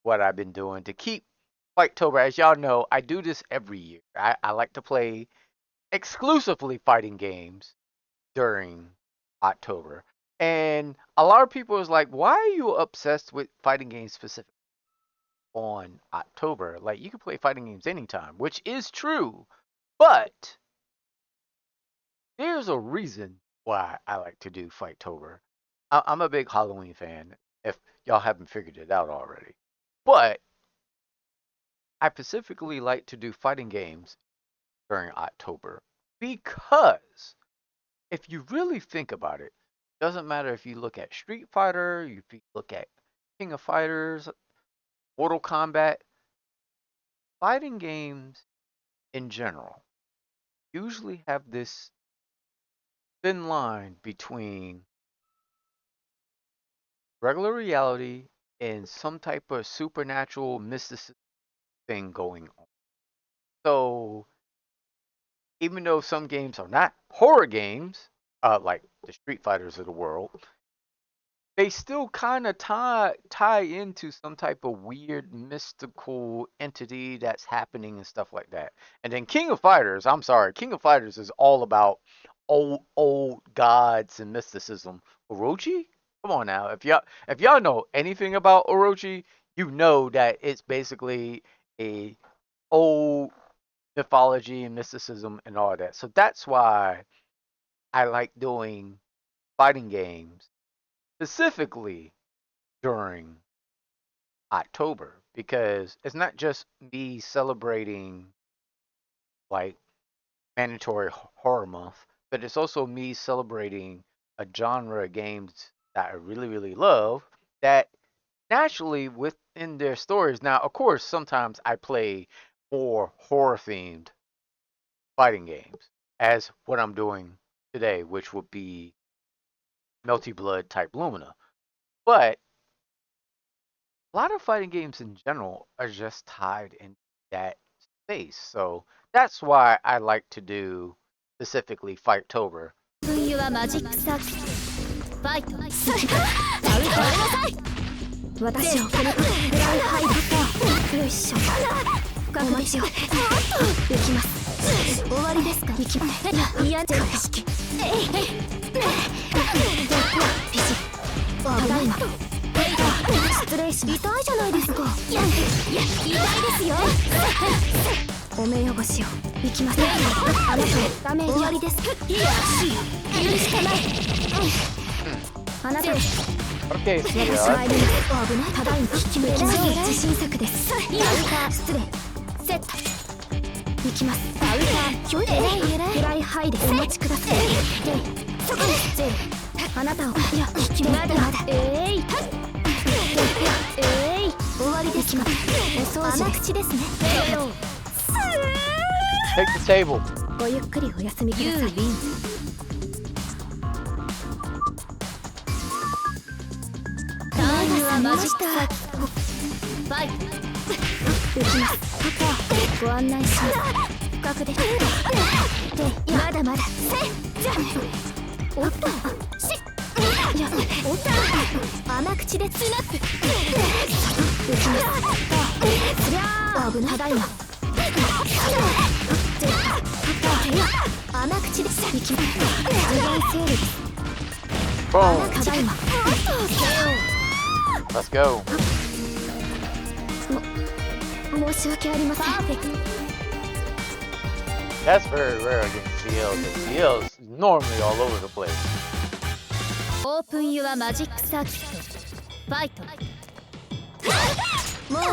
what I've been doing to keep Fightober. As y'all know, I do this every year. I like to play exclusively fighting games during October. And a lot of people is like, why are you obsessed with fighting games specifically on October? Like, you can play fighting games anytime, which is true. But there's a reason why I like to do Fightober. I'm a big Halloween fan, if y'all haven't figured it out already. But I specifically like to do fighting games during October because if you really think about it, doesn't matter if you look at Street Fighter, if you look at King of Fighters, Mortal Kombat, fighting games in general usually have this thin line between regular reality and some type of supernatural mysticism thing going on. So even though some games are not horror games, like the Street Fighters of the world, they still kind of tie into some type of weird mystical entity that's happening and stuff like that. And then King of Fighters, I'm sorry, King of Fighters is all about old gods and mysticism. Orochi? Come on now. If y'all know anything about Orochi, you know that it's basically a old mythology and mysticism and all that. So that's why I like doing fighting games specifically during October because it's not just me celebrating like mandatory horror month, but it's also me celebrating a genre of games that I really, really love that naturally within their stories. Now, of course, sometimes I play more horror themed fighting games, as what I'm doing today, which would be Melty Blood type Lumina. But a lot of fighting games in general are just tied in that space. So that's why I like to do specifically Fightober. 分油はマジックサーキットファイト私をこのフライハイブよいしょお待ちを行きます終わりですか行きますいや全式ピシただいま失礼します痛いじゃないですかいや痛いですよお目汚しを行きますあなたダメージ終わりですいや許しかないあなた Okay, 危ないただいま引き目自信作です今失礼セット行きますアウター距離フライハイでお待ちくださいそこですあなたをいや引き目まだ終わりですかお掃除甘口ですねtake the table. ごゆっくりお休みくださいタイムはマジックサーキットファイトできますご案内します不覚ですでまだまだじゃおっといやおっと甘口でスナップできますそりゃ危ないただいま甘口で行きます次元整理です Boom. ただいま Let's go. 申し訳ありません That's very rare against CL because CL is normally all over the place. オープンユアマジックサーキットファイトもう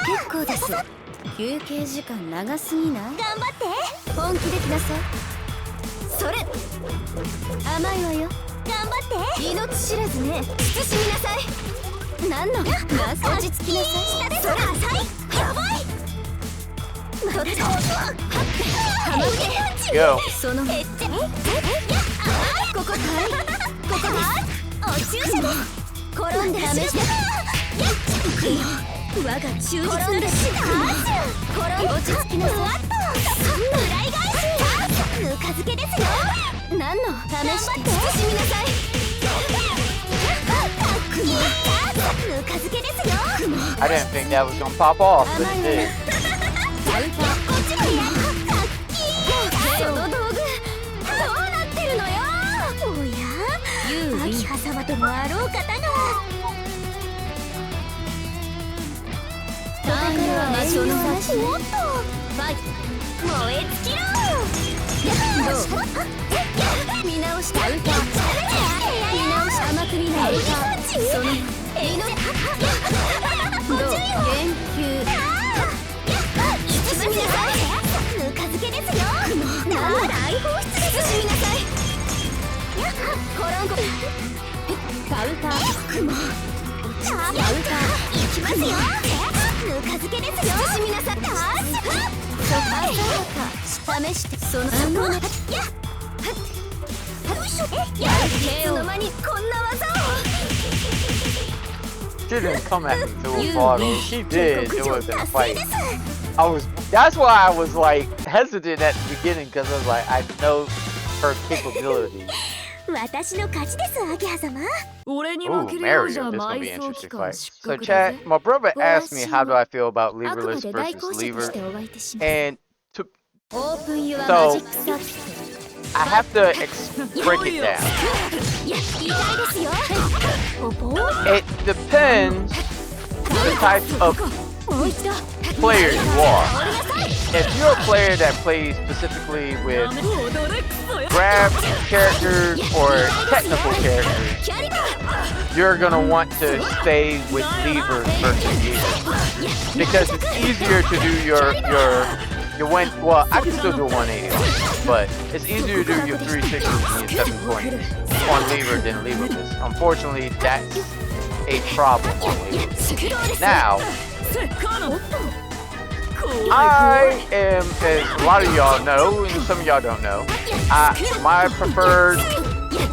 結構です休憩時間長すぎない頑張って本気でくださいそれ甘いわよ頑張って命知らずね慎みなさい何の落ち着きなさいそれ浅いやばいどっちか浜受け Go. そのここかいここですお注射です転んで試して我が忠実なる死だ転ん落ち着きなさい裏返しぬか漬けですよ何の試して慎みなさいタックに I didn't think that was gonna pop off, but it did. その道具どうなってるのよ。おや秋葉様ともあろう方が。だからその話もっとファイト燃え尽きろ。見直した見直した甘く見ないそのどう言及進みなさい。ぬか漬けですよ。大放出です。進みなさい。コロンコカウンターカウンターいきますよ。ぬか漬けですよ。進みなさい。試してそのいつの間にこんな技を。 She didn't come at me through a bottle. She did. It was a fight. That's why I was like hesitant at the beginning because I was like, I know her capability. 私の勝ちです、秋葉様。 Ooh, Mario, this is gonna be an interesting fight. So, chat, my brother asked me how do I feel about leverless versus lever, and so I have to break it down. It depends the type of player you are. If you're a player that plays specifically with grab characters or technical characters, you're gonna want to stay with levers versus levers because it's easier to do your well, I can still do 180, but it's easier to do your 360s and your 720s on lever than leverless. Unfortunately, that's a problem on lever. Now, I am, as a lot of y'all know, and some of y'all don't know, my preferred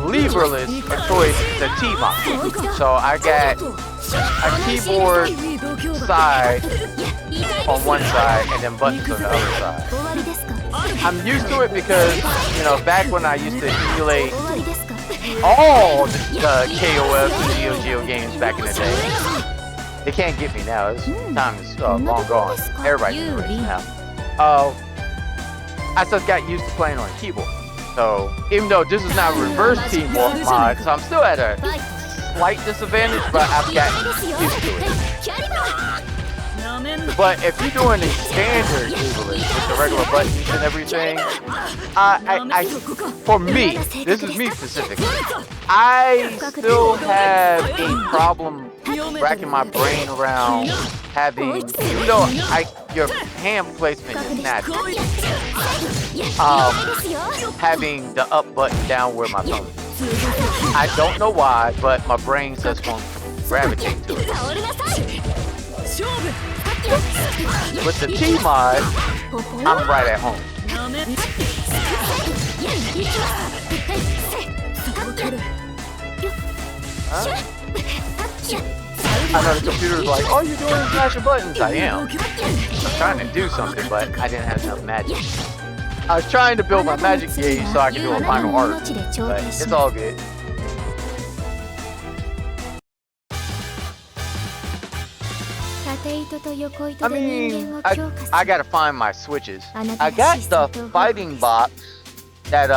leverless choice is the T-Mod. So I got a keyboard side on one side and then buttons on the other side. I'm used to it because, you know, back when I used to emulate all the KOF and Neo games back in the day, they can't get me now. This time is long gone. Everybody can do it now. I just got used to playing on a keyboard. So even though this is not reverse keyboard mod, so I'm still at a slight disadvantage, but I've gotten used to it. But if you're doing a standard leverless with the regular buttons and everything, for me, this is me specifically, I still have a problem racking my brain around having, even though your hand placement is natural, having the up button down where my thumb is. I don't know why, but my brain just won't gravitate to it. With the T-Mod, I'm right at home. Huh? I know the computer's like, all you're doing is mashing buttons. I am. I'm trying to do something, but I didn't have enough magic. I was trying to build my magic gauge so I could do a final art, but it's all good. I mean, I gotta find my switches. I got the fighting box that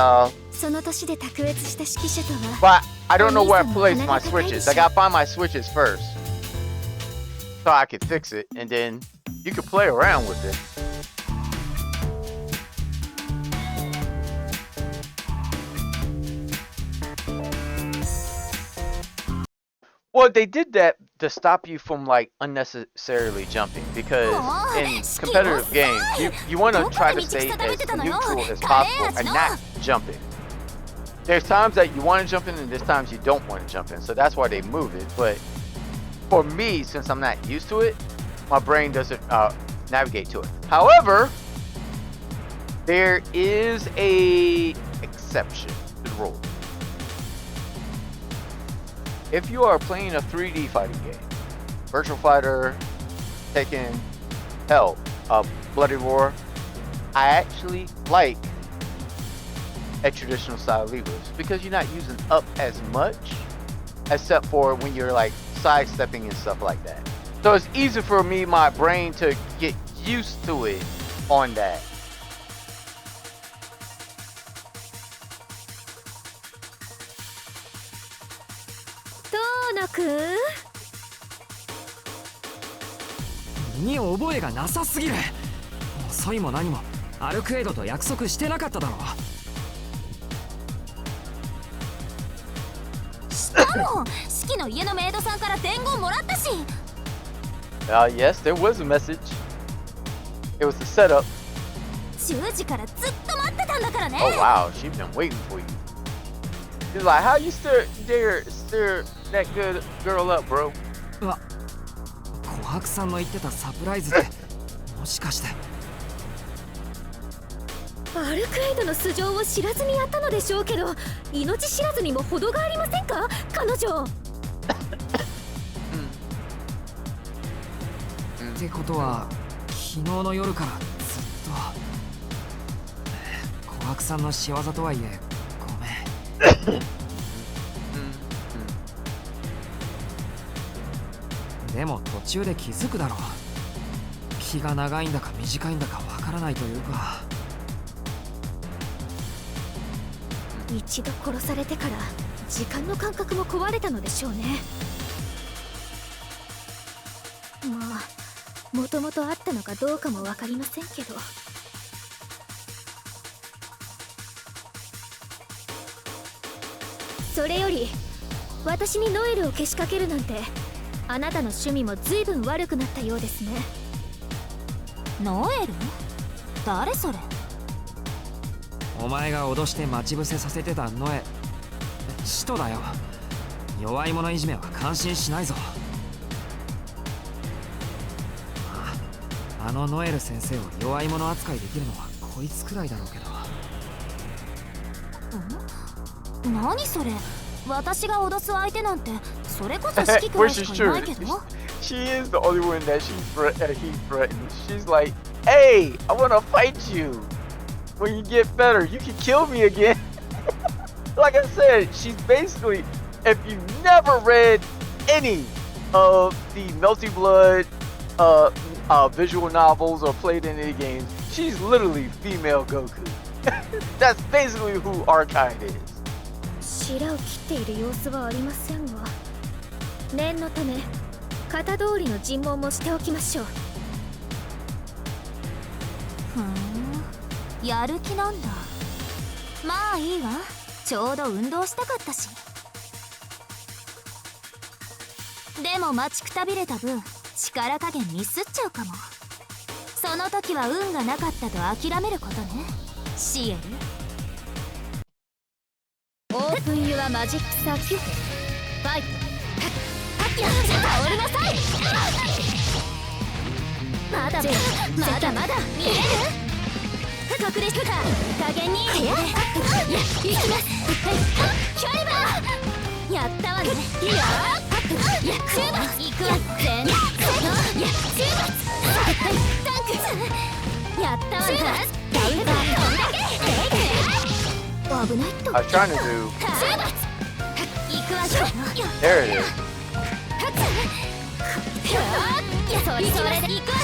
but I don't know where I place my switches. I gotta find my switches first so I can fix it, and then you can play around with it. Well, they did that to stop you from like unnecessarily jumping, because in competitive games, you want to try to stay as neutral as possible and not jumping. There's times that you want to jump in and there's times you don't want to jump in, so that's why they move it. But for me, since I'm not used to it, my brain doesn't navigate to it. However, there is a exception to the rule. If you are playing a 3D fighting game, Virtual Fighter, Tekken, hell, Bloody Roar, I actually like a traditional style levers because you're not using up as much, except for when you're like sidestepping and stuff like that. So it's easy for me, my brain, to get used to it on that. Tono-kun? 身に覚えがなさすぎる。遅いも何もアルクエイドと約束してなかっただろう。したもん。四季の家のメイドさんから伝言もらったし。Yes, there was a message. It was the setup. 10時からずっと待ってたんだからね。 Oh wow, she's been waiting for you. She's like, how you stir that good girl up, bro? うわ、琥珀さんの言ってたサプライズってもしかして。アルクエイドの素性を知らずにやったのでしょうけど、命知らずにも程がありませんか、彼女。ってことは昨日の夜からずっと琥珀さんの仕業とはいえごめん。でも途中で気づくだろう。気が長いんだか短いんだかわからないというか。一度殺されてから時間の感覚も壊れたのでしょうね。まあもともとあったのかどうかも分かりませんけど。それより私にノエルをけしかけるなんて、あなたの趣味も随分悪くなったようですね。ノエル？誰それ？お前が脅して待ち伏せさせてたノエ、使徒だよ。弱い者いじめは感心しないぞ。あのノエル先生を弱い者扱いできるのはこいつくらいだろうけど。何それ？私が脅す相手なんてそれこそ指揮くらいしかいないけど。She is the only one that he threatens. She's like, hey, I want to fight you. When you get better, you can kill me again. Like I said, she's basically, if you never read any of the Melty Blood visual novels or played any games, she's literally female Goku. That's basically who Archive is. 白を切っている様子はありませんが、念のため型通りの尋問もしておきましょう。やる気なんだ。まあいいわ、ちょうど運動したかったし。でも待ちくたびれた分力加減ミスっちゃうかも。その時は運がなかったと諦めることね、シエル。オープンユアマジックサーキュファイト。倒れなさい。まだ見える？隠れした加減に行きます。キャリバーやったわね。いや中罰行くわ。全タンクやったわね。ダウンバーこんだけ危ないと。 I was trying to do. 中罰行くわ。 There it is. それで行くわ。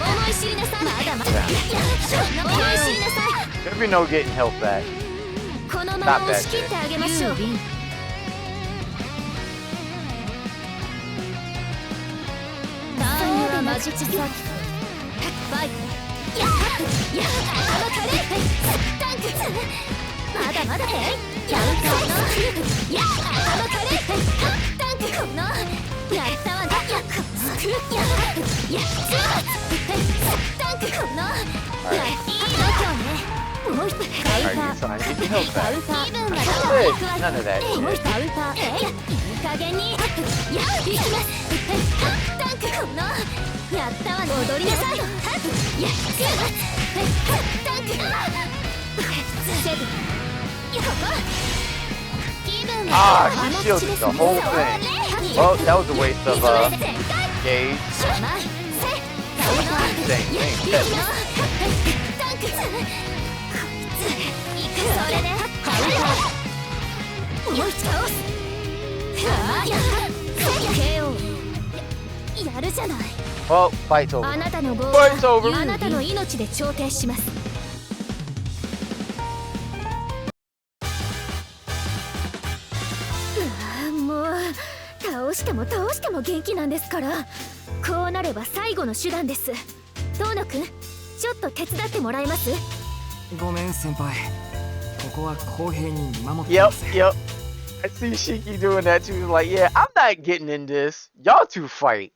思い知りなさい。まだ思い知りなさい。 There'll be no getting help back. このまま押し切ってあげましょう。タイムはマジックサーキュファイト。タンクまだまだやるかのタンクこのやったわね。タンクこのいい度胸ね。カウンターカウンター気分がどういくわ。 None of that カウン shit. ターいい加減に行きます。タンクこのやったわね。踊りなさい。タンクセブここ気分が Ah, she shielded the whole thing. Well, that was a waste of gauge. Same thing.タンクそれでもう一度KO。ややるじゃない。 Oh, fight's あ over. なたの業 Fight's over. はあなたの命で調停します。もう倒しても倒しても元気なんですから。こうなれば最後の手段です。遠野くん、ちょっと手伝ってもらえます？ごめん先輩、ここは公平に見守ってま Yep, す。 yep. I see Shiki doing that too. Like, yeah, I'm not getting in this. Y'all two fight.